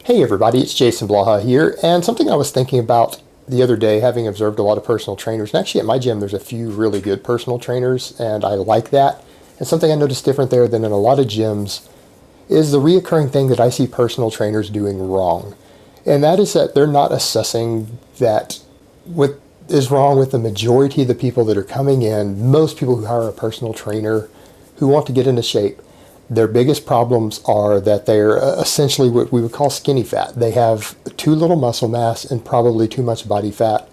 Hey everybody, it's Jason Blaha here, and something I was thinking about the other day, having observed a lot of personal trainers, and actually at my gym there's a few really good personal trainers, and I like that. And something I noticed different there than in a lot of gyms is the reoccurring thing that I see personal trainers doing wrong. And that is that they're not assessing that what is wrong with the majority of the people that are coming in, most people who hire a personal trainer who want to get into shape. Their biggest problems are that they're essentially what we would call skinny fat. They have too little muscle mass and probably too much body fat.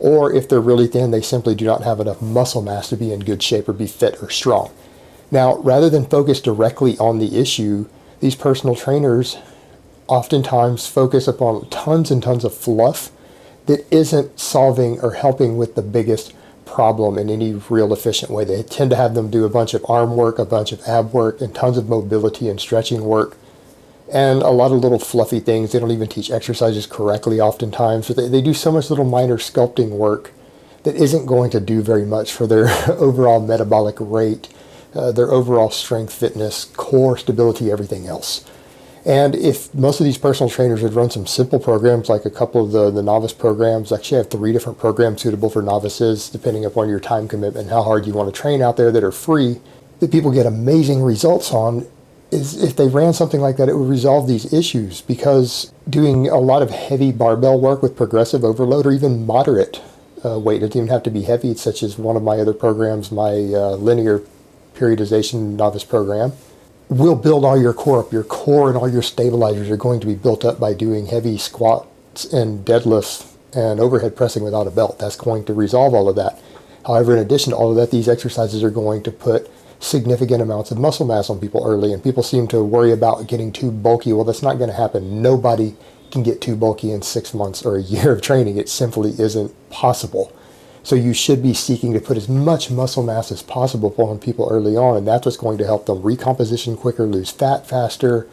Or if they're really thin, they simply do not have enough muscle mass to be in good shape or be fit or strong. Now, rather than focus directly on the issue, these personal trainers oftentimes focus upon tons and tons of fluff that isn't solving or helping with the biggest problem in any real efficient way. They tend to have them do a bunch of arm work, a bunch of ab work, and tons of mobility and stretching work, and a lot of little fluffy things. They don't even teach exercises correctly oftentimes. So they do so much little minor sculpting work that isn't going to do very much for their overall metabolic rate, their overall strength, fitness, core stability, everything else. And if most of these personal trainers would run some simple programs, like a couple of the novice programs, actually I have 3 different programs suitable for novices, depending upon your time commitment and how hard you want to train out there, that are free, that people get amazing results on. Is if they ran something like that, it would resolve these issues, because doing a lot of heavy barbell work with progressive overload or even moderate weight, it doesn't even have to be heavy, such as one of my other programs, my linear periodization novice program, will build all your core up. Your core and all your stabilizers are going to be built up by doing heavy squats and deadlifts and overhead pressing without a belt. That's going to resolve all of that. However, in addition to all of that, these exercises are going to put significant amounts of muscle mass on people early, and people seem to worry about getting too bulky. Well, that's not going to happen. Nobody can get too bulky in 6 months or a year of training. It simply isn't possible. So you should be seeking to put as much muscle mass as possible on people early on, and that's what's going to help them recomposition quicker, lose fat faster,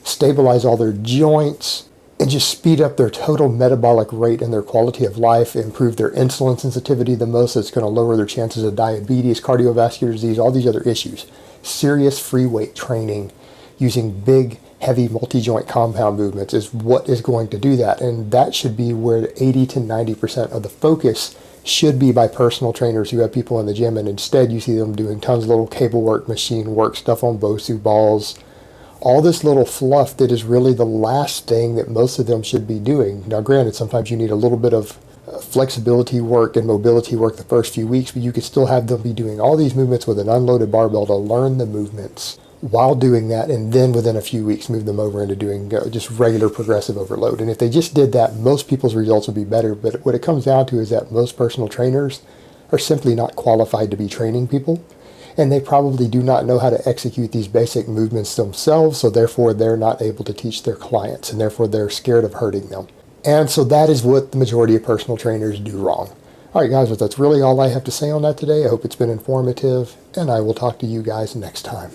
stabilize all their joints, and just speed up their total metabolic rate and their quality of life, improve their insulin sensitivity the most. It's going to lower their chances of diabetes, cardiovascular disease, all these other issues. Serious free weight training using big, heavy multi-joint compound movements is what is going to do that, and that should be where 80 to 90% of the focus should be by personal trainers who have people in the gym, and instead you see them doing tons of little cable work, machine work, stuff on BOSU balls, all this little fluff that is really the last thing that most of them should be doing. Now granted, sometimes you need a little bit of flexibility work and mobility work the first few weeks, but you could still have them be doing all these movements with an unloaded barbell to learn the movements while doing that, and then within a few weeks move them over into doing just regular progressive overload. And if they just did that, most people's results would be better. But what it comes down to is that most personal trainers are simply not qualified to be training people, and they probably do not know how to execute these basic movements themselves, so therefore they're not able to teach their clients, and therefore they're scared of hurting them. And so that is what the majority of personal trainers do wrong. All right, guys, well, that's really all I have to say on that today. I hope it's been informative, and I will talk to you guys next time.